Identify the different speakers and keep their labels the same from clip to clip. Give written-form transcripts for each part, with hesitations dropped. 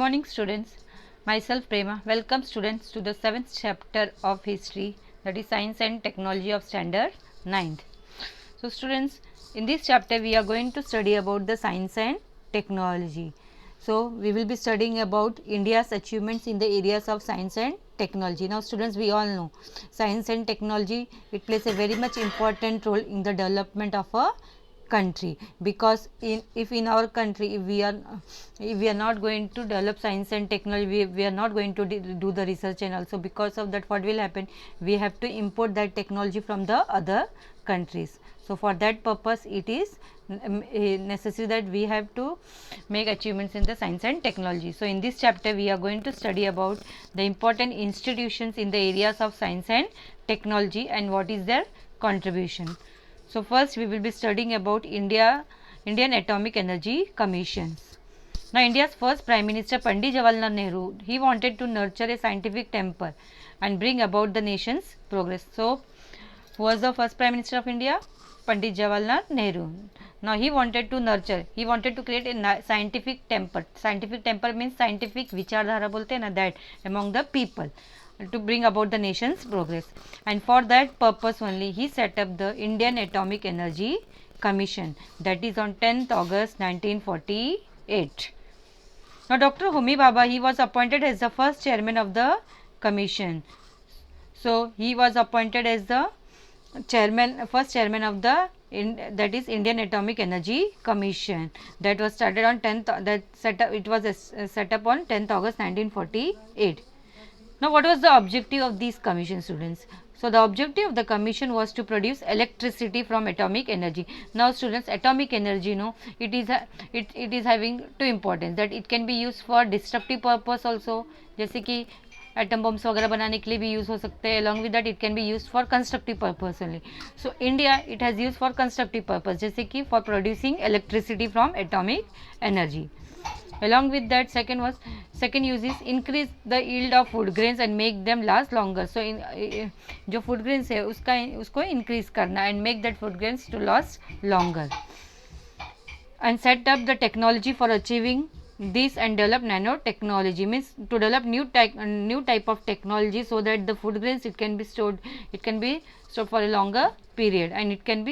Speaker 1: morning students, myself Prema. Welcome students to the 7th chapter of history, that is science and technology of standard 9th. So students, in this chapter we are going to study about the science and technology. So we will be studying about India's achievements in the areas of science and technology. Now students, we all know science and technology, it plays a very much important role in the development of a country, because if in our country if we are not going to develop science and technology, we are not going to do the research, and also because of that what will happen, we have to import that technology from the other countries. So for that purpose it is necessary that we have to make achievements in the science and technology. So in this chapter we are going to study about the important institutions in the areas of science and technology and what is their contribution. So first we will be studying about Indian Atomic Energy Commissions. Now India's first Prime Minister Pandit Jawaharlal Nehru, he wanted to nurture a scientific temper and bring about the nation's progress. So who was the first Prime Minister of India? Pandit Jawaharlal Nehru. Now he wanted to nurture, he wanted to create a scientific temper. Scientific temper means scientific vichardhara bolte हैं ना, that among the people, to bring about the nation's progress, and for that purpose only he set up the Indian Atomic Energy Commission, that is on 10th August 1948. Now Dr. Homi Bhabha, he was appointed as the first chairman of the commission. So he was appointed as the first chairman of the that is Indian Atomic Energy Commission, that was started on 10th, it was set up on 10th August 1948. Now what was the objective of these commission, students? So the objective of the commission was to produce electricity from atomic energy. Now students, atomic energy, it is having two importance, that it can be used for destructive purpose also, जैसे कि atom bumps वगैरह बनाने के लिए भी use हो सकते हैं. Along with that it can be use for constructive purpose only. So India it has use for constructive purpose, जैसे कि for producing electricity from atomic energy. Along with that, second use is increase the yield of food grains and make them last longer. So जो food grains है उसको increase करना and make that food grains to last longer, and set up the technology for achieving this and develop nanotechnology, means to develop new type of technology so that the food grains it can be stored for a longer period, and it can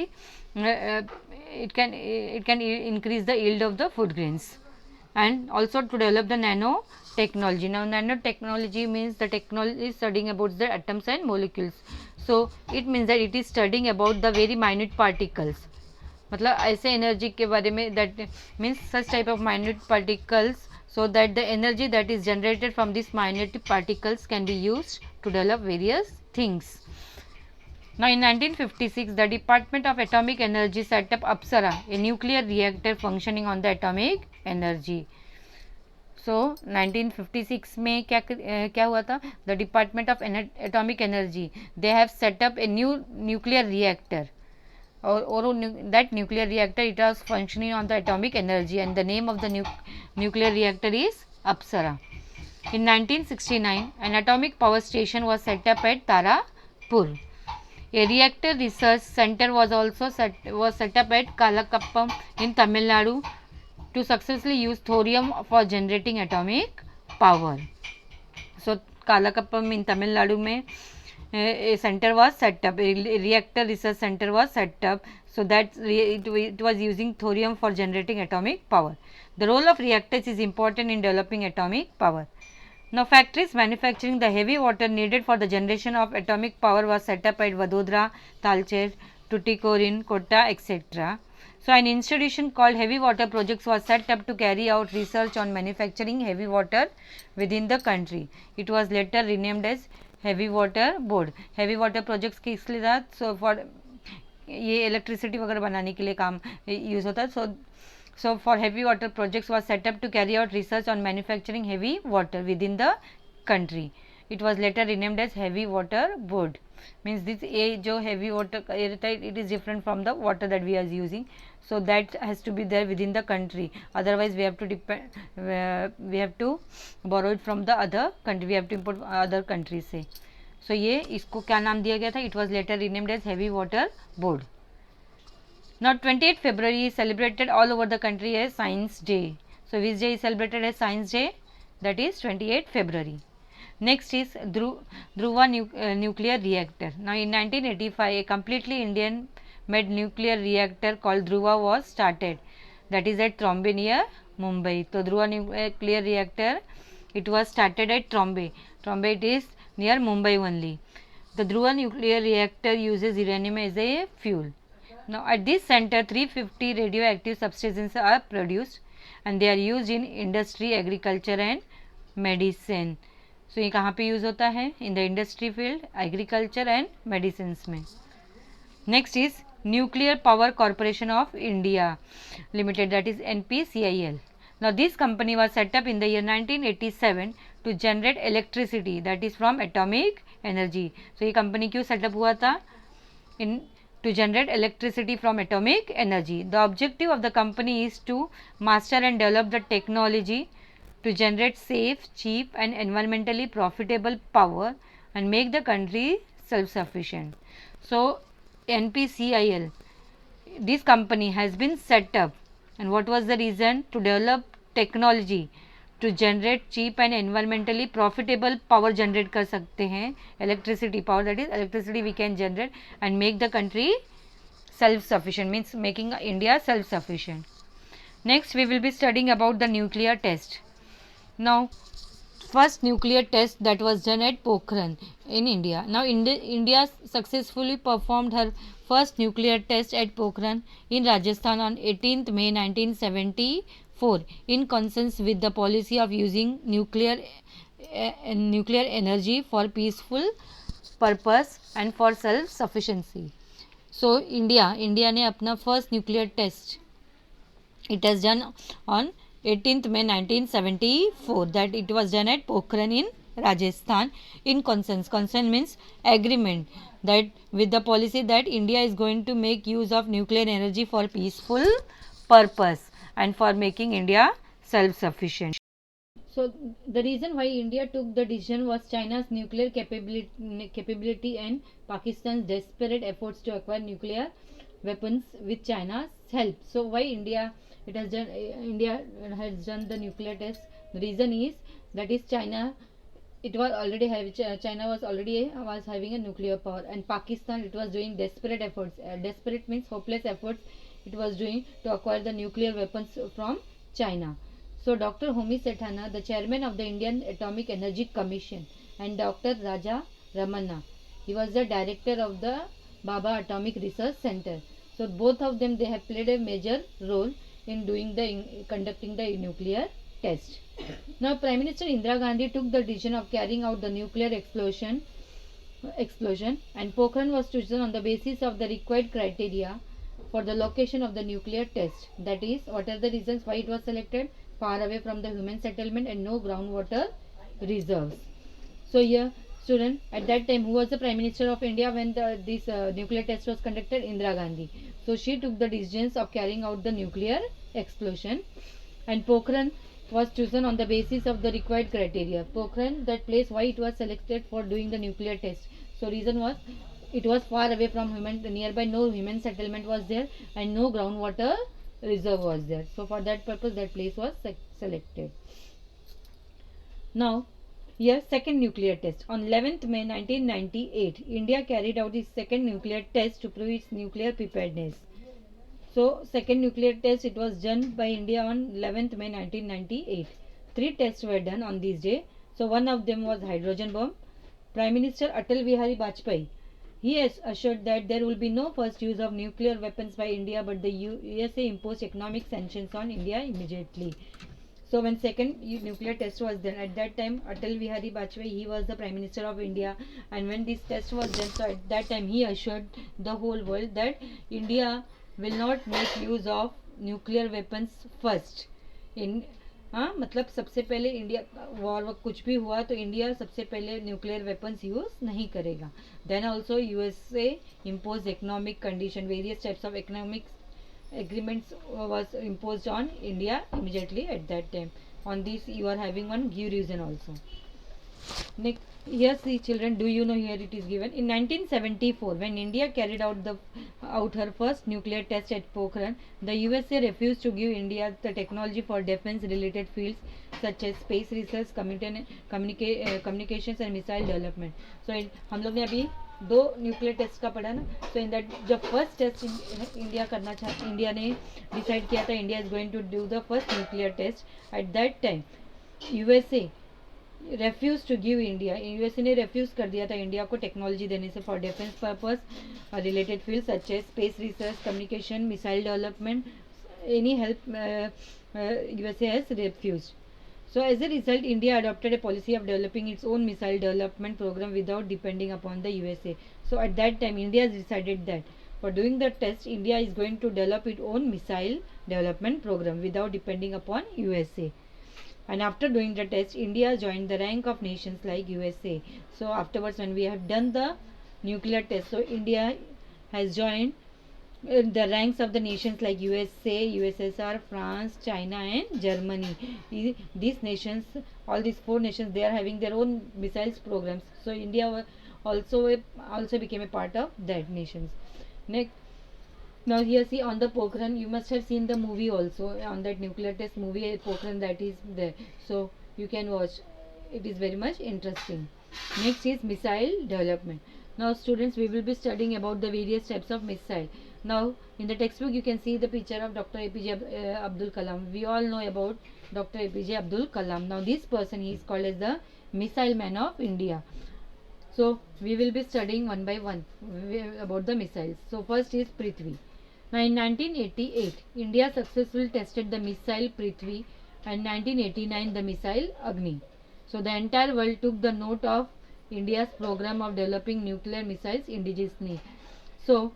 Speaker 1: increase the yield of the food grains, and also to develop the nanotechnology. Now nanotechnology means the technology is studying about the atoms and molecules. So it means that it is studying about the very minute particles, मतलब ऐसे energy के बारे में, that means such type of minute particles, so that the energy that is generated from these minute particles can be used to develop various things. Now in 1956 the Department of Atomic Energy set up Apsara, a nuclear reactor functioning on the atomic energy. So 1956 में क्या हुआ था? The Department of Atomic Energy, they have set up a new nuclear reactor, or that nuclear reactor, it was functioning on the atomic energy, and the name of the nuclear reactor is Apsara. In 1969 an atomic power station was set up at Tarapur. A reactor research center was also set up at Kalakappam in Tamil Nadu to successfully use thorium for generating atomic power. So Kalakappam in Tamil Nadu में a center was set up, a reactor research center was set up, so that it was using thorium for generating atomic power. The role of reactors is important in developing atomic power. Now factories manufacturing the heavy water needed for the generation of atomic power was set up at Vadodara, Talcher, Tuticorin, Kotta, etc. So an institution called Heavy Water Projects was set up to carry out research on manufacturing heavy water within the country. It was later renamed as heavy water board. Heavy water projects के इसलिए था, so for ये electricity वगैरह बनाने के लिए काम use होता है. So for heavy water projects was set up to carry out research on manufacturing heavy water within the country. It was later renamed as heavy water board. Means this ये जो heavy water रहता है, it is different from the water that we are using, so that has to be there within the country, otherwise we have to borrow it from the other country, we have to import other countries से. So ये इसको क्या नाम दिया गया था? It was later renamed as Heavy Water Board. Now 28th February is celebrated all over the country as Science Day. So which day is celebrated as Science Day? that is 28 February. Next is Dhruva nuclear reactor. Now in 1985 a completely Indian made nuclear reactor called Dhruva was started, that is at Trombay near Mumbai. So Dhruva nuclear reactor, it was started at Trombay. Trombay it is near Mumbai only. The Dhruva nuclear reactor uses uranium as a fuel. Now at this center 350 radioactive substances are produced and they are used in industry, agriculture and medicine. So ये कहाँ पे use होता है? In the industry field, agriculture and medicines में. Next is Nuclear Power Corporation of India Limited, that is NPCIL. Now this company was set up in the year 1987 to generate electricity, that is from atomic energy. So ये company क्यों set up हुआ था? To generate electricity from atomic energy. The objective of the company is to master and develop the technology to generate safe, cheap and environmentally profitable power and make the country self-sufficient. So NPCIL, this company has been set up, and what was the reason? To develop technology to generate cheap and environmentally profitable power generate कर सकते हैं, electricity power, that is electricity we can generate and make the country self-sufficient, means making India self-sufficient. Next we will be studying about the nuclear test. Now first nuclear test that was done at Pokhran in India. Now India successfully performed her first nuclear test at Pokhran in Rajasthan on 18th May 1974 in consonance with the policy of using nuclear energy for peaceful purpose and for self sufficiency. So India ने अपना first nuclear test it has done on 18th May 1974, that it was done at Pokhran in Rajasthan in consent. Consent means agreement, that with the policy that India is going to make use of nuclear energy for peaceful purpose and for making India self-sufficient. So the reason why India took the decision was China's nuclear capability and Pakistan's desperate efforts to acquire nuclear weapons with China's help. So why India has done the nuclear test? The reason is that is China was already having a nuclear power, and Pakistan, it was doing desperate efforts. Desperate means hopeless efforts it was doing to acquire the nuclear weapons from China. So Dr. Homi Sethana, the chairman of the Indian Atomic Energy Commission, and Dr. Raja Ramanna, he was the director of the Baba Atomic Research Center. So both of them, they have played a major role in conducting the nuclear test. Now Prime Minister Indira Gandhi took the decision of carrying out the nuclear explosion, and Pokhran was chosen on the basis of the required criteria for the location of the nuclear test. That is, what are the reasons why it was selected? Far away from the human settlement and no groundwater reserves. So here, student, at that time, who was the Prime Minister of India when this nuclear test was conducted? Indira Gandhi. So she took the decisions of carrying out the nuclear explosion, and Pokhran was chosen on the basis of the required criteria. Pokhran, that place, why it was selected for doing the nuclear test? So reason was it was far away from nearby no human settlement was there and no groundwater reserve was there. So for that purpose that place was selected. Now here second nuclear test. On 11th May 1998, India carried out its second nuclear test to prove its nuclear preparedness. So second nuclear test, it was done by India on 11th May 1998. 3 tests were done on this day. So one of them was hydrogen bomb. Prime Minister Atal Bihari Vajpayee, he has assured that there will be no first use of nuclear weapons by India, but the USA imposed economic sanctions on India immediately. So when second nuclear test was done, at that time Atal Bihari Vajpayee, he was the Prime Minister of India, and when this test was done, so at that time he assured the whole world that India will not make use of nuclear weapons first. In मतलब सबसे पहले India war कुछ भी हुआ तो India सबसे पहले nuclear weapons use नहीं करेगा. Then also USA impose economic condition, various types of economic agreements was imposed on India immediately at that time. On this you are having one give reason also. Next Here see children, do you know, here it is given in 1974 when India carried out her first nuclear test at Pokhran, the USA refused to give India the technology for defense related fields such as space research, communications and missile development. So हम लोग ने अभी दो nuclear test का पढ़ा ना. So in that जब first test India करना चाहता, इंडिया ने डिसाइड किया था India is going to do the first nuclear test. At that time USA refuse to give India, USA ने रेफ्यूज कर दिया था इंडिया को टेक्नोलॉजी देने से for defence purpose related field such as space research, communication, missile development, any help USA has refuse. So as a result, India adopted a policy of developing its own missile development program without depending upon the USA. So at that time, India has decided that for doing the test, India is going to develop its own missile development program without depending upon USA. And after doing the test, India joined the rank of nations like USA. So afterwards, when we have done the nuclear test, so India has joined the ranks of the nations like USA, USSR, France, China and Germany. These nations, all these four nations, they are having their own missiles programs. So India also became a part of that nations. Next, now here see on the Pokhran, you must have seen the movie also on that nuclear test movie Pokhran that is there. So you can watch. It is very much interesting. Next is missile development. Now students, we will be studying about the various types of missile. Now in the textbook you can see the picture of Dr. APJ Abdul Kalam. We all know about Dr. APJ Abdul Kalam. Now this person, he is called as the missile man of India. So we will be studying one by one about the missiles. So first is Prithvi. Now in 1988 India successfully tested the missile Prithvi and 1989 the missile Agni. So the entire world took the note of India's program of developing nuclear missiles indigenously. So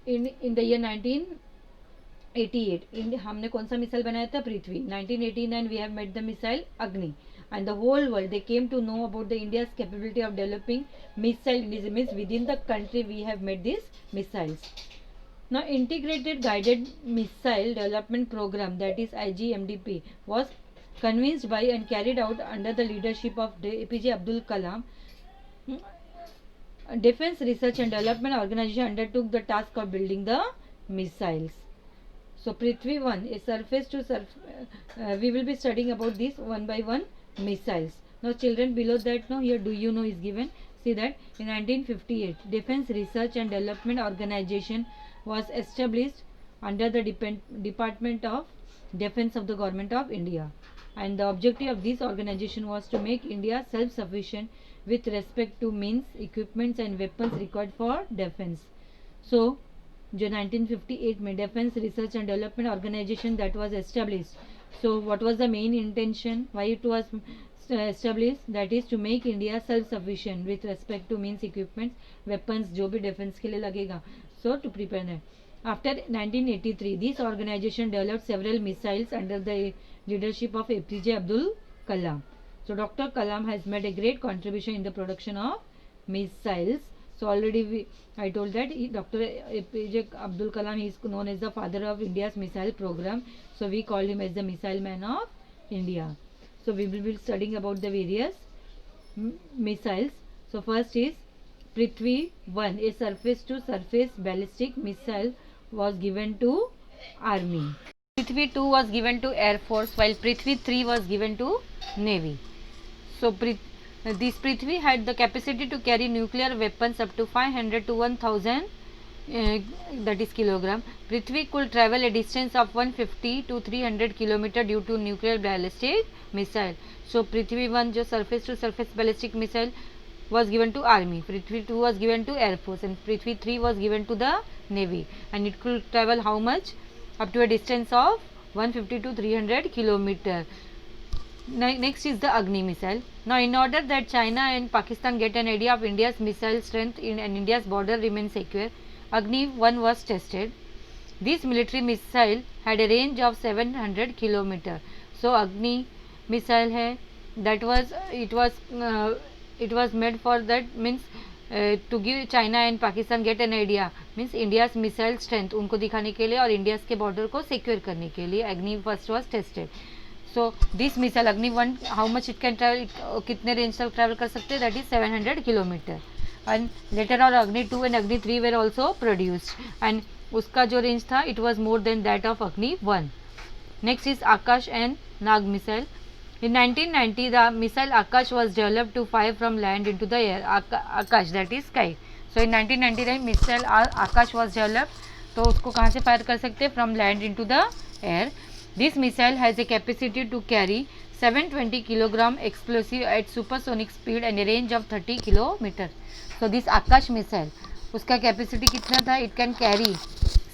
Speaker 1: in the year 1988 हमने कौन सा missile बनाया था? पृथ्वी. 1989 we have made the missile Agni, and the whole world they came to know about the India's capability of developing missile means within the country we have made these missiles. Now integrated guided missile development program, that is IGMDP, was conceived by and carried out under the leadership of APJ Abdul Kalam. Defense Research and Development Organization undertook the task of building the missiles. So Prithvi 1 is surface to surface. We will be studying about this one by one missiles. Now children, below that, now here do you know is given. See that in 1958 Defense Research and Development Organization was established under the Department of Defense of the Government of India, and the objective of this organization was to make India self-sufficient with respect to means, equipments and weapons required for defense. So जो 1958 में Defense Research and Development Organization that was established. So what was the main intention, why it was established? That is to make India self-sufficient with respect to means, equipments, weapons जो भी defense के लिए लगेगा. So to prepare that. After 1983, this organization developed several missiles under the leadership of APJ Abdul Kalam. So Dr. Kalam has made a great contribution in the production of missiles. So already I told that Dr. APJ Abdul Kalam is known as the father of India's missile program. So we call him as the missile man of India. So we will be studying about the various missiles. So first is Prithvi 1, a surface to surface ballistic missile was given to Army. Prithvi 2 was given to Air Force, while Prithvi 3 was given to Navy. So this Prithvi had the capacity to carry nuclear weapons up to 500 to 1000 that is kilogram. Prithvi could travel a distance of 150 to 300 km due to nuclear ballistic missile. So Prithvi 1 जो surface to surface ballistic missile was given to Army, Prithvi 2 was given to Air Force, and Prithvi 3 was given to the Navy, and it could travel how much? Up to a distance of 150 to 300 km. Next is the Agni missile. Now in order that China and Pakistan get an idea of India's missile strength and India's border remains secure, Agni 1 was tested. This military missile had a range of 700 km. So Agni missile hai, that was it was made for that, means to give China and Pakistan get an idea, means India's missile strength उनको दिखाने के लिए और India's के border को secure करने के लिए Agni first was tested. So this missile Agni 1, how much it can travel, कितने रेंज तक ट्रैवल कर सकते हैं, that is 700 kilometre. And later on Agni 2 and Agni 3 were also produced, and उसका जो रेंज था it was more than that of Agni 1. Next is Akash and Nag missile. In 1990, the missile Akash was developed to fire from land into the air. Akash, that is sky. So in 1999 missile Akash was developed. तो उसको कहाँ से fire कर सकते हैं, from land into the air. This missile has a capacity to carry 720 kilogram explosive at supersonic speed and a range of 30 kilometre. So this Akash missile, उसका capacity कितना था, इट कैन कैरी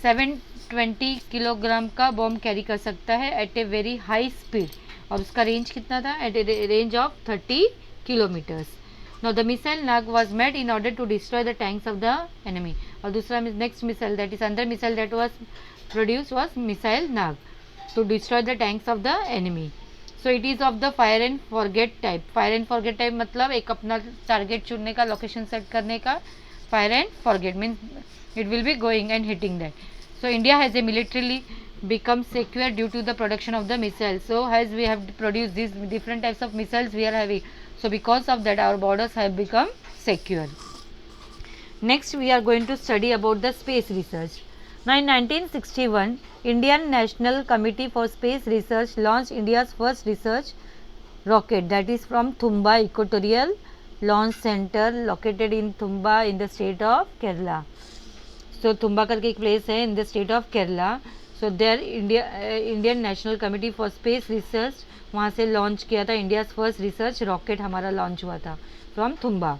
Speaker 1: 720 किलोग्राम का bomb carry कर सकता है at a very high speed, और उसका range कितना था, at a range of 30 kilometres. Now the missile Nag was made in order to destroy the tanks of the enemy. और दूसरा next missile, that is another missile that was produced was missile Nag to destroy the tanks of the enemy. So it is of the fire and forget type. Fire and forget type मतलब एक अपना target चुनने का, location set करने का. Fire and forget means it will be going and hitting that. So India has a militarily become secure due to the production of the missiles. So as we have produced these different types of missiles we are having, so because of that our borders have become secure. Next we are going to study about the space research. Now in 1961 Indian National Committee for Space Research launched India's first research rocket, that is from Thumba Equatorial Launch Center located in Thumba in the state of Kerala. So Thumba करके एक place है in the state of Kerala. So there Indian National Committee for Space Research वहाँ से launch किया था, India's first research rocket हमारा launch हुआ था फ्रॉम थुम्बा.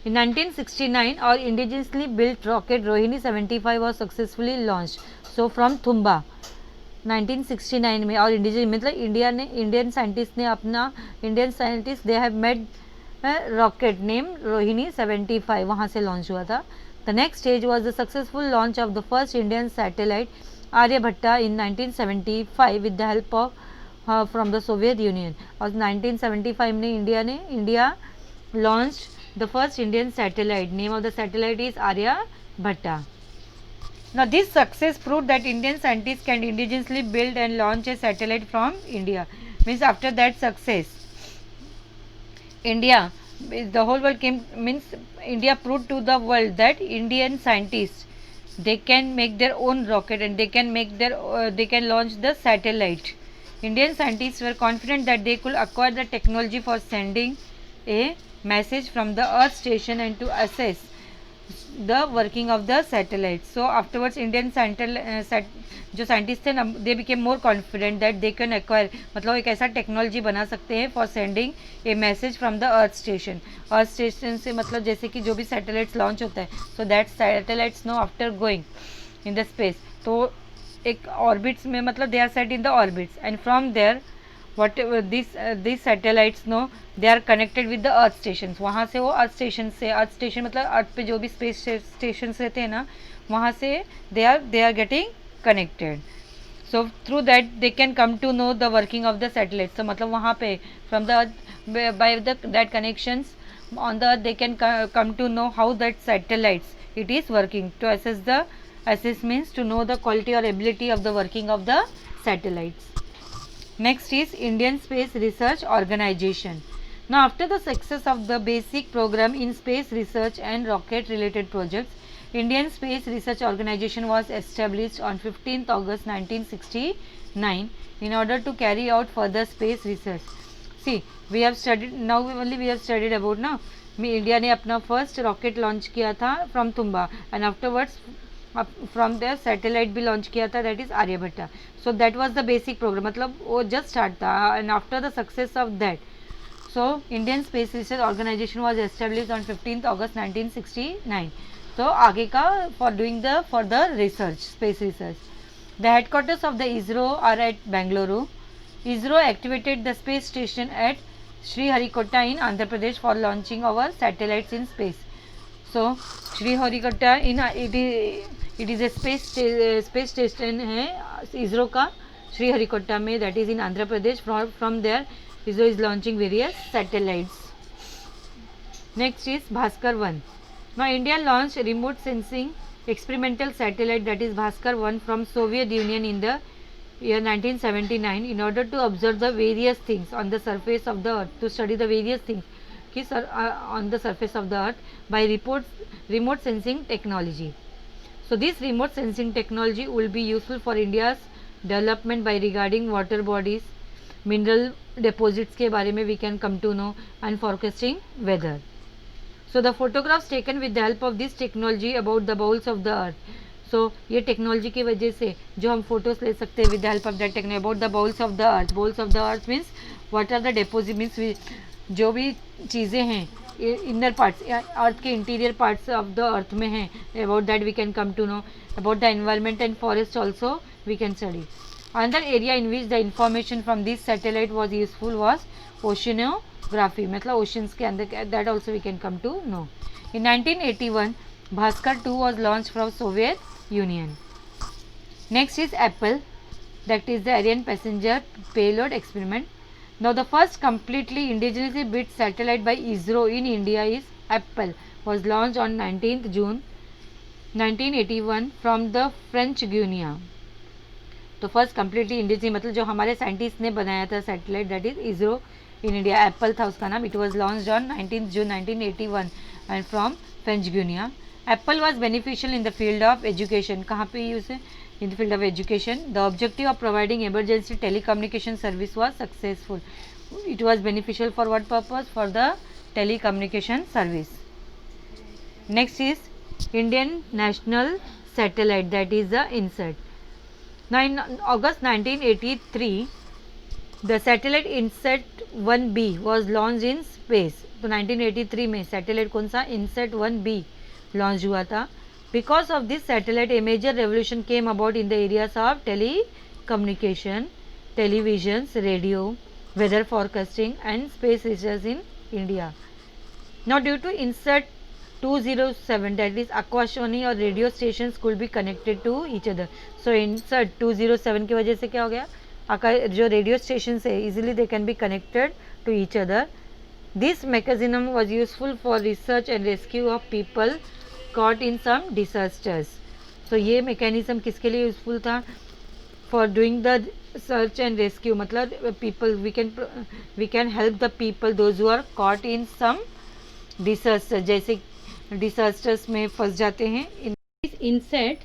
Speaker 1: इन 1969 और इंडिजियसली बिल्ट रॉकेट रोहिणी 75 और successfully launch. So from Thumba 1969 में, और इंडिजियस मतलब इंडियन साइंटिस्ट ने अपना, Indian scientist they have made rocket name Rohini 75 वहाँ से लॉन्च हुआ था. The next stage was the successful launch of the first Indian satellite Aryabhata in 1975 with the help of from the Soviet Union. और 1975 में India launched the first Indian satellite. Name of the satellite is Aryabhatta. Now this success proved that Indian scientists can indigenously build and launch a satellite from India. Means after that success, India, the whole world came, means India proved to the world that Indian scientists, they can make their own rocket and they can make their they can launch the satellite. Indian scientists were confident that they could acquire the technology for sending a message from the Earth station and to assess the working of the satellite. So afterwards Indian जो scientist थे ना, they became more confident that they can acquire, मतलब एक ऐसा technology बना सकते हैं for sending A message from the earth station. Earth station से मतलब जैसे कि जो भी सैटेलाइट्स लॉन्च होता है, so that satellites no after going in the space, तो एक ऑर्बिट्स में, मतलब they are set in the orbits and from there what this satellites no they are connected with the earth station. वहाँ से वो earth station से, earth station मतलब अर्थ पे जो भी स्पेस स्टेशन रहते हैं ना, वहाँ से they are getting connected. So through that they can come to know the working of the satellite. तो मतलब वहाँ पे from the earth by that connections on the earth they can come to know how that satellites it is working, to assess the assess means to know the quality or ability of the working of the satellites. Next is Indian Space Research Organization. Now after the success of the basic program in space research and rocket related projects, Indian Space Research Organization was established on 15th August 1969 in order to carry out further space research. See, we have studied, now only we have studied about now, India ने अपना first rocket launch किया था from Thumba and afterwards from there satellite भी launch किया था, that is Aryabhata. So that was the basic programme, मतलब वो just start था. And after the success of that, so Indian Space Research Organisation was established on 15th August 1969. तो आगे का for doing the further research, space research. The headquarters of the ISRO are eight Bengaluru. ISRO activated the space station at Sriharikota in Andhra Pradesh for launching our satellites in space. So Sriharikota in it is a space station है इसरो का Sriharikota में, that is in Andhra Pradesh. From there ISRO is launching various satellites. Next is Bhaskar 1. Now India launched remote sensing experimental satellite, that is Bhaskar 1 from Soviet Union in the year 1979, in order to observe the various things on the surface of the earth, to study the various things on the surface of the earth by remote sensing technology. So this remote sensing technology will be useful for India's development by regarding water bodies, mineral deposits के बारे में we can come to know, and forecasting weather. So the photographs taken with the help of this technology about the bowls of the earth. So ये technology की वजह से जो हम photos ले सकते हैं with the help of that technology about the bowels of the earth. Bowels of the earth means what are the deposit means जो भी चीज़ें हैं इनर पार्ट्स अर्थ के interior parts of the earth में हैं, about that we can come to know. About the environment and forest also we can study. Another area in which the information from this satellite was useful was oceanography, मतलब oceans के अंदर, that also we can come to know. In 1981 Bhaskar 2 was launched from Soviet Union. Next is Apple, that is the Ariane passenger payload experiment. Now the first completely indigenously built satellite by ISRO in India is Apple, was launched on 19th June 1981 from the French Guiana. तो first completely indigenous मतलब जो हमारे scientist ने बनाया था satellite, that is ISRO in India. APPLE था उसका नाम. It was launched on 19th June 1981 and from French Guiana. APPLE was beneficial in the field of education. कहाँ पे यूज है? In the field of education. The objective of providing emergency telecommunication service was successful. It was beneficial for what purpose? For the telecommunication service. Next is Indian national satellite, that is the INSAT. Now in August 1983, the satellite INSAT 1B was launched in space. तो 1983 में satellite कौन सा? INSAT 1B launch हुआ था. Because of this satellite, a major revolution came about in the areas of telecommunication, televisions, radio, weather forecasting, and space research in India. Now due to INSAT 207, that is Akashvani और radio stations could be connected to each other. So INSAT 207 की वजह से क्या हो गया? जो radio station है easily they can be connected to each other. This mechanism was useful for research and rescue of people caught in some disasters. So ये mechanism किसके लिए useful था? For doing the search and rescue, मतलब people we can help the people those who are caught in some disaster, जैसे disasters में फंस जाते हैं. INSAT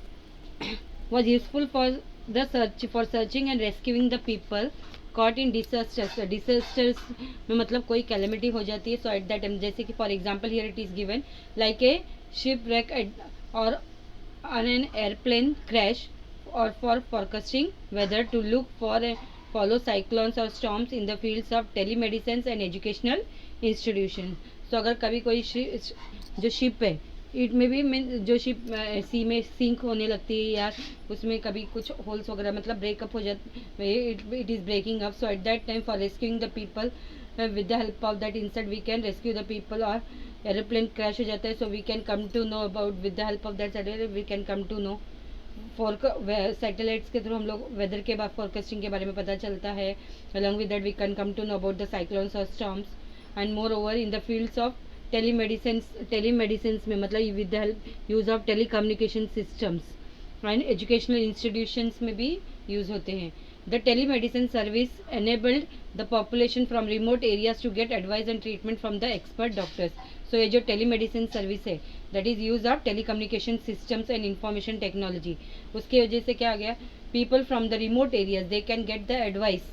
Speaker 1: was useful for the searching and rescuing the people caught in disasters. Disasters में मतलब कोई calamity हो जाती है. सो एट दैट टाइम, जैसे कि for example here it is given like a ship wreck or an airplane crash, or for forecasting weather, to look for follow cyclones or storms in the fields of telemedicine and educational institutions. तो अगर कभी कोई जो ship है, it में भी जो ship सी में सिंक होने लगती है या उसमें कभी कुछ होल्स वगैरह मतलब ब्रेकअप हो जाते, it is breaking up. So at that time for rescuing the people with the help of that INSAT we can rescue the people. और एरोप्लेन क्रैश हो जाता है, so we can come to know about with the help of that satellite we can come to know. Satellites के through हम लोग weather के बाद forecasting के बारे में पता चलता है. Along with that we can come to know about the cyclones और storms. And moreover in the fields of telemedicine में मतलब with the help use of telecommunication systems and educational institutions में भी यूज होते हैं. The telemedicine service enabled the population from remote areas to get advice and treatment from the expert doctors. So ये जो telemedicine service है, that is use of telecommunication systems and information technology. उसकी वजह से क्या आ गया? People from the remote areas they can get the advice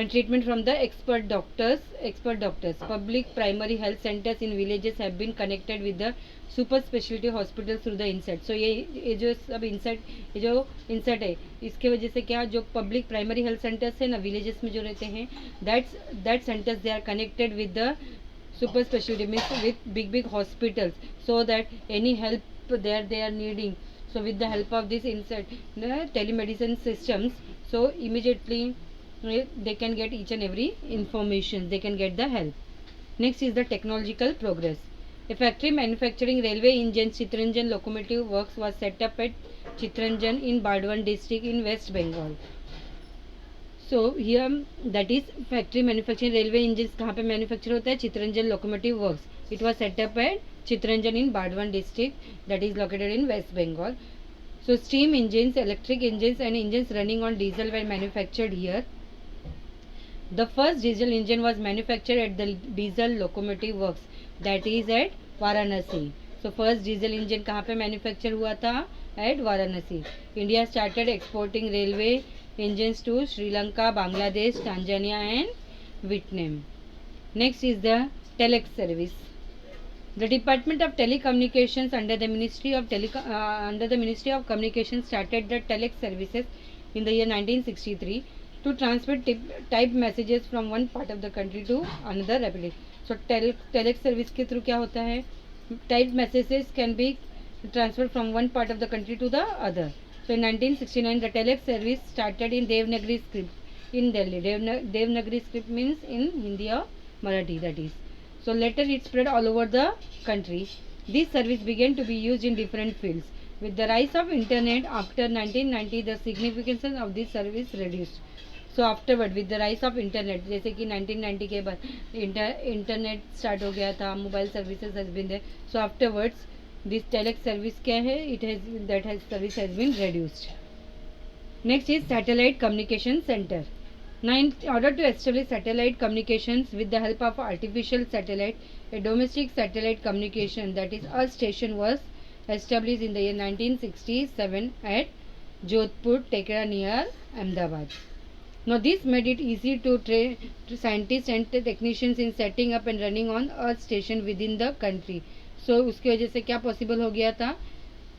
Speaker 1: and treatment from the expert doctors. Public primary health centers in villages have been connected with the super specialty hospitals through the INSAT. So ये जो सब INSAT है, इसके वजह से क्या जो public primary health centres है ना विलेजेस में जो रहते हैं, that centers they are connected with the super specialty means with big hospitals, so that any help there they are needing. So with the help of this INSAT telemedicine systems, so immediately they can get each and every information, they can get the help. Next is the technological progress. A factory manufacturing railway engines Chittaranjan locomotive works was set up at Chittaranjan in Bardwan district in West Bengal. So here that is factory manufacturing railway engines कहाँ पे manufacture होता है? Chittaranjan locomotive works. It was set up at Chittaranjan in Bardwan district, that is located in West Bengal. So steam engines, electric engines and engines running on diesel were manufactured here. The first diesel engine was manufactured at the diesel locomotive works, that is at Varanasi. So first diesel engine कहाँ पे manufacture हुआ था? At Varanasi. India started exporting railway engines to Sri Lanka, Bangladesh, Tanzania and Vietnam. Next is the telex service. The Department of Telecommunications under the Ministry of Communications started the telex services in the year 1963 to transmit typed messages from one part of the country to another rapidly. So telex service के through क्या होता है? Typed messages can be transferred from one part of the country to the other. So in 1969 the telex service started in Devanagari script in Delhi. Devanagari script means in Hindi or Marathi, that is. So later it spread all over the country. This service began to be used in different fields. With the rise of internet after 1990, the significance of this service reduced. So afterward, with the rise of internet, जैसे कि 1990 के बाद internet start हो गया था, mobile services has been there. So afterwards, this telex service क्या है? Service has been reduced. Next is satellite communication center. Now, in order to establish satellite communications with the help of artificial satellite, a domestic satellite communication, that is Earth station, was established in the year 1967 at Jodhpur, Tekra near Ahmedabad. Now, this made it easy to train scientists and technicians in setting up and running on Earth station within the country. So, उसकी वजह से क्या possible हो गया था?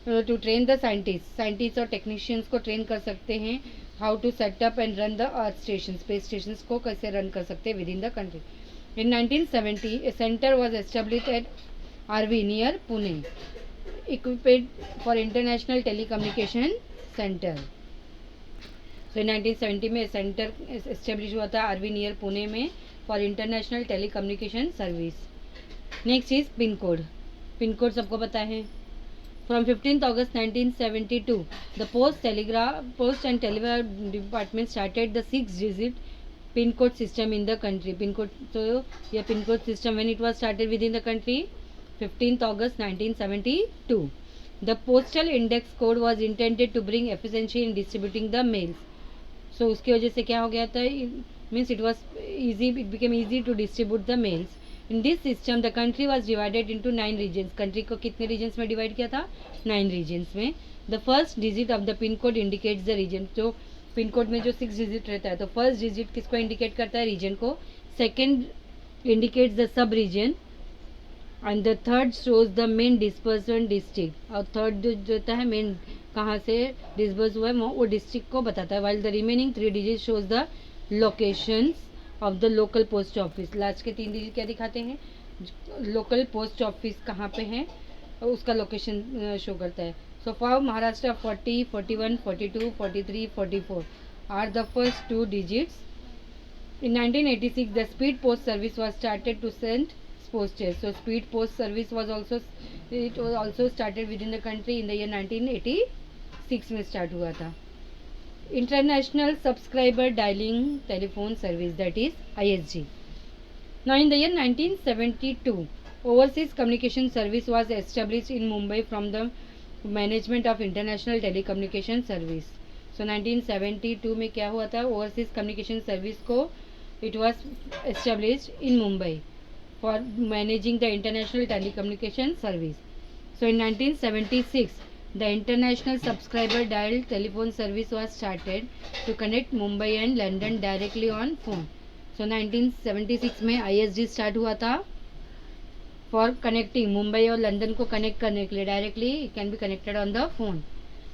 Speaker 1: To train the scientists और technicians को train कर सकते हैं. How to set up and run the Earth stations, space stations को कैसे run कर सकते हैं within the country. In 1970, a center was established at RV near Pune, equipped for International Telecommunication Center. So in 1970 में center establish हुआ था RV near Pune में for International Telecommunication Service. Next is PIN code. PIN code सबको पता है. From 15th August 1972, the Post and Telegraph Department started the 6-digit PIN code system in the country. PIN code, so yeah, PIN code system when it was started within the country, 15th August 1972. The postal index code was intended to bring efficiency in distributing the mails. So उसकी वजह से क्या हो गया था? Means it became easy to distribute the mails. In this system, the country was divided into 9 regions. Country को कितने regions में divide किया था? 9 regions में. The first digit of the pin code indicates the region. तो pin code में जो 6 digit रहता है, तो first digit किसको indicate करता है? Region को. Second indicates the sub region, and the third shows the main disbursement district. और third जो होता है main कहाँ से disburse हुआ है वो district को बताता है. While the remaining 3 digits shows the locations of the local post office. Last के 3 डिजिट क्या दिखाते हैं? लोकल पोस्ट ऑफिस कहाँ पे है उसका लोकेशन शो करता है. So for Maharashtra 40, 41, 42, 43, 44 are the first 2 digits. In 1986, the speed post service was started to send postage. So speed post service was also started within the country in the year 1986 में start हुआ था. International Subscriber Dialing Telephone Service, that is ISG. Now in the year 1972, Overseas Communication Service was established in Mumbai from the Management of International Telecommunication Service. So 1972 में क्या हुआ था? Overseas Communication Service को it was established in Mumbai for managing the International Telecommunication Service. So in 1976, the International Subscriber Dial Telephone Service was started to connect Mumbai and London directly on phone. So 1976 में ISG start हुआ था for connecting Mumbai और London को connect करने के लिए directly it can be connected on the phone.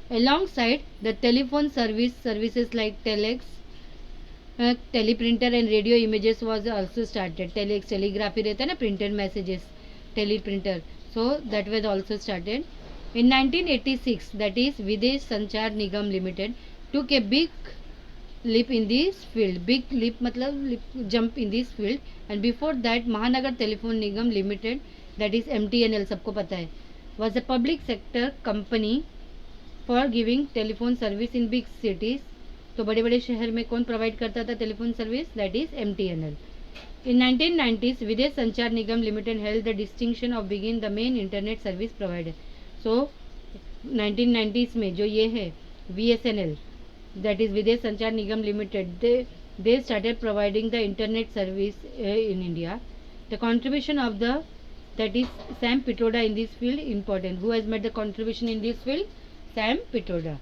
Speaker 1: Alongside the telephone services like telex, teleprinter and radio images was also started. Telex telegraphy रहता है ना, printed messages, teleprinter, so that was also started. In 1986, that is Videsh Sanchar Nigam Limited took a big leap in this field. Big leap मतलब jump in this field. And before that, Mahanagar Telephone Nigam Limited, that is MTNL, सबको पता है, was a public sector company for giving telephone service in big cities. तो बड़े बड़े शहर में कौन प्रोवाइड करता था telephone service? That is MTNL. In 1990s, Videsh Sanchar Nigam Limited held the distinction of being the main internet service provider. So
Speaker 2: 1990s में जो ये है VSNL, that is Videsh Sanchar Nigam Limited, they started providing the internet service in India. The contribution of the, that is Sam Pitroda in this field important. Who has made the contribution in this field? Sam Pitroda.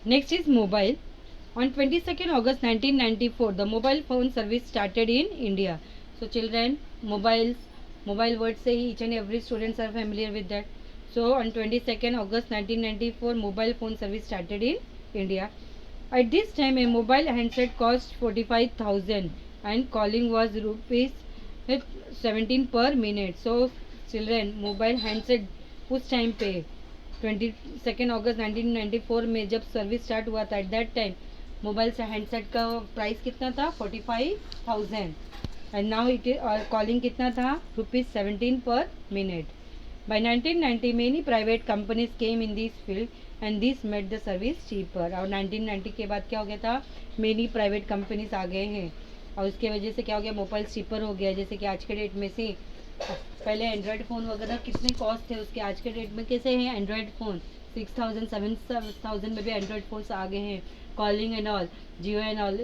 Speaker 2: Next is mobile. On 22nd August 1994, the mobile phone service started in India. So children, mobile word say each and every students are familiar with that. So on 22nd August 1994, mobile phone service started in India. At this time, a mobile handset cost 45,000 and calling was rupees 17 per minute. So children, mobile handset उस time पे 22 अगस्त 1994 में जब service start हुआ था, eight that time mobile से handset का price कितना था? 45,000 and now it is calling कितना था? ₹17 पर minute. By 1990, many private companies came in this field and this made the service cheaper. और 1990 के बाद क्या हो गया था? Many private companies आ गए हैं और उसके वजह से क्या हो गया? मोबाइल चीपर हो गया. जैसे कि आज के डेट में से पहले एंड्रॉयड फ़ोन वगैरह कितने कॉस्ट थे उसके, आज के डेट में कैसे हैं एंड्रॉयड फ़ोन? 6,000 7,000 में भी एंड्रॉयड फ़ोन्स आ गए हैं. Calling and all, Jio and all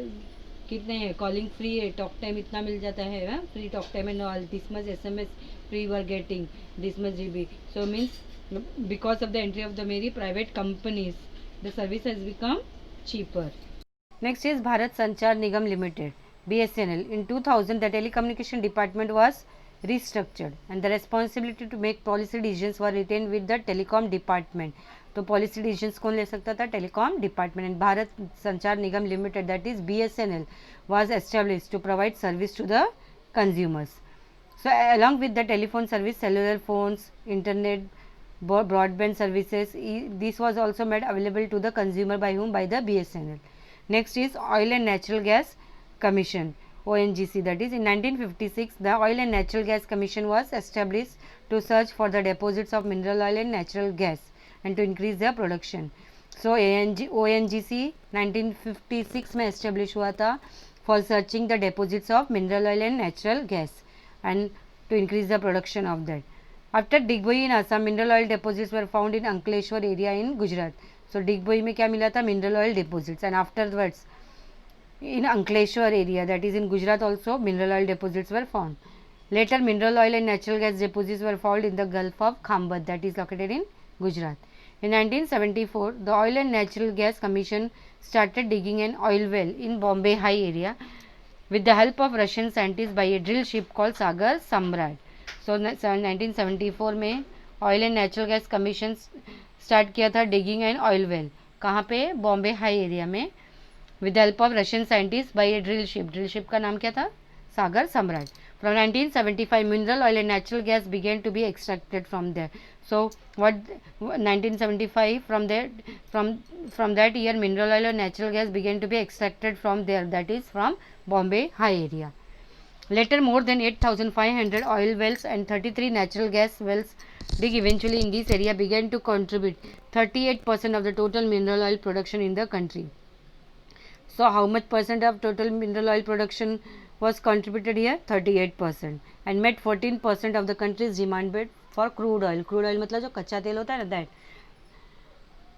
Speaker 2: कितने हैं? कॉलिंग फ्री है, टॉक टाइम इतना मिल जाता है, free talk time and all. This much SMS free were getting, this much GB. So means because of the entry of the many private companies, the service has become cheaper.
Speaker 1: Next is Bharat Sanchar Nigam Limited, BSNL. In 2000, the telecommunication department was restructured and the responsibility to make policy decisions were retained with the telecom department. तो policy decisions कौन ले सकता था? Telecom department. And Bharat Sanchar Nigam Limited, that is BSNL, was established to provide service to the consumers. So along with the telephone service, cellular phones, internet, broadband services, this was also made available to the consumer by whom? By the BSNL. Next is Oil and Natural Gas Commission, ONGC. That is in 1956, the Oil and Natural Gas Commission was established to search for the deposits of mineral oil and natural gas and to increase their production. So ONGC 1956 में establish हुआ था for searching the deposits of mineral oil and natural gas and to increase the production of that. After Digboi in Assam, mineral oil deposits were found in Ankleshwar area in Gujarat. So Digboi में क्या मिला था? Mineral oil deposits. And afterwards in Ankleshwar area, that is in Gujarat also, mineral oil deposits were found. Later mineral oil and natural gas deposits were found in the Gulf of Khambat, that is located in Gujarat. In 1974, the Oil and Natural Gas Commission started digging an oil well in Bombay High area with the help of Russian scientists by a drill ship called Sagar Samrat. So 1974 में oil and natural gas commission start किया था digging and oil well. कहाँ पे? Bombay High area में with help of Russian scientist by a drill ship का नाम क्या था? सागर सम्राट. From 1975, mineral oil and natural gas began to be extracted from there. So what 1975 from that year mineral oil and natural gas began to be extracted from there, that is from Bombay high area. Later more than 8,500 oil wells and 33 natural gas wells dig eventually in this area began to contribute 38% of the total mineral oil production in the country. So how much percent of total mineral oil production was contributed here? 38%, and met 14% of the country's demand for crude oil. Crude oil मतलब जो कच्चा तेल होता है ना, that.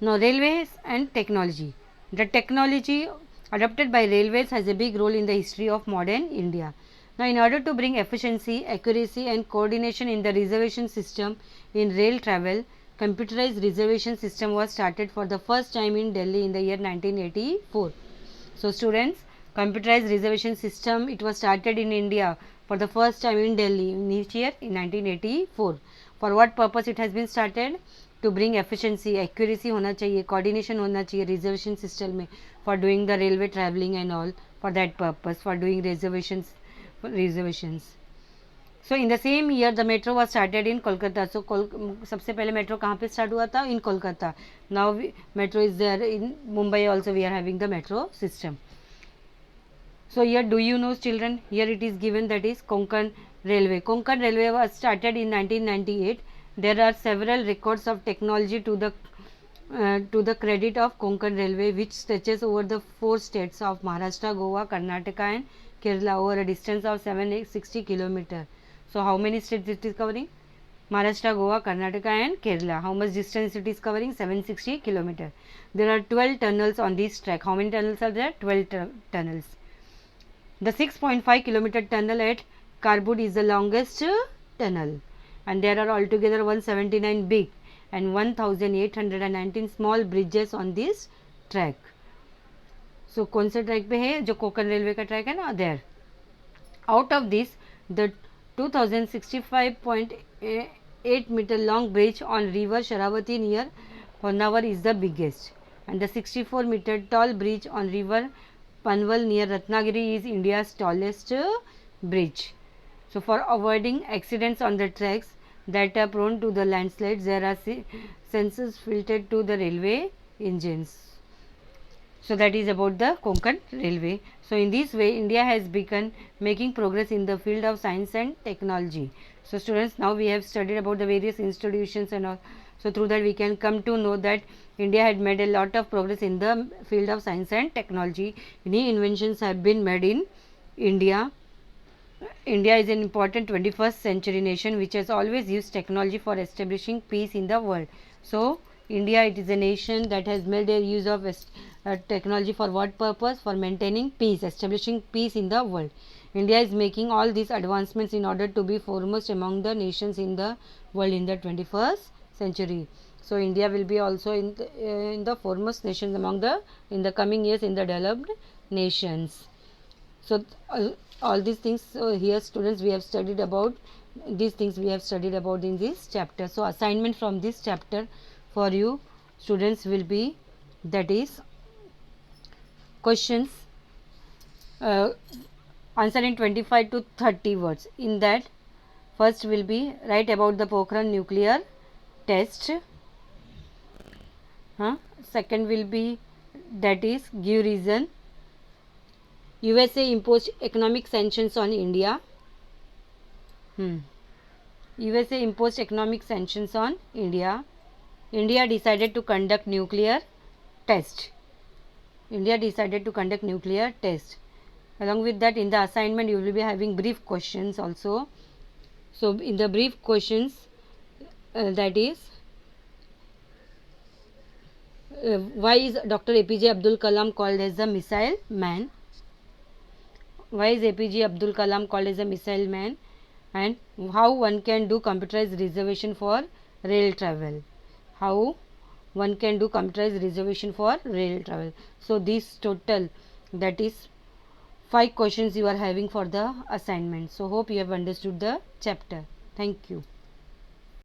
Speaker 1: Now railways and technology. The technology adopted by railways has a big role in the history of modern India. Now in order to bring efficiency, accuracy and coordination in the reservation system in rail travel, computerized reservation system was started for the first time in Delhi in the year 1984. So students, computerized reservation system, it was started in India for the first time in Delhi in which year? In 1984. For what purpose it has been started? To bring efficiency, accuracy होना चाहिए, coordination होना चाहिए reservation system में for doing the railway travelling and all, for that purpose, for doing reservations. So in the same year the metro was started in Kolkata. So सबसे पहले metro कहाँ पे start हुआ था? In Kolkata. Now metro is there in Mumbai also, we are having the metro system. So here, do you know children, here it is given, that is Konkan Railway. Konkan Railway was started in 1998. There are several records of technology to the credit of Konkan Railway, which stretches over the 4 states of Maharashtra, Goa, Karnataka and Kerala over a distance of 760 km. So how many states it is covering? Maharashtra, Goa, Karnataka and Kerala. How much distance it is covering? 760 km. There are 12 tunnels on this track. How many tunnels are there? 12 tunnels. The 6.5 km tunnel at Karbud is the longest tunnel, and there are altogether 179 big and 1819 small bridges on this track. So कौन सा track पे है? जो Konkan railway का track है ना, there. Out of this, the 2065.8 meter long bridge on river Sharavati near Honavar is the biggest, and the 64 meter tall bridge on river Panval near Ratnagiri is India's tallest bridge. So for avoiding accidents on the tracks that are prone to the landslides, there are sensors fitted to the railway engines. So that is about the Konkan Railway. So in this way, India has begun making progress in the field of science and technology. So students, now we have studied about the various institutions and all. So through that we can come to know that India had made a lot of progress in the field of science and technology. Many inventions have been made in India. India is an important 21st century nation which has always used technology for establishing peace in the world. So India, it is a nation that has made a use of technology for what purpose? For maintaining peace, establishing peace in the world. India is making all these advancements in order to be foremost among the nations in the world in the 21st century. So India will be also in the foremost nations among the in the coming years in the developed nations. So all these things here students we have studied about, these things we have studied about in this chapter. So assignment from this chapter for you students will be, that is questions answer in 25 to 30 words. In that, first will be write about the Pokhran nuclear test. Second will be, that is give reason. USA imposed economic sanctions on India. USA imposed economic sanctions on India. India decided to conduct nuclear test. India decided to conduct nuclear test. Along with that, in the assignment you will be having brief questions also. So in the brief questions, that is why is Dr. APJ Abdul Kalam called as the missile man? Why is APJ Abdul Kalam called as a missile man? And how one can do computerized reservation for rail travel? How one can do computerized reservation for rail travel? So this total, that is 5 questions you are having for the assignment. So hope you have understood the chapter. Thank you.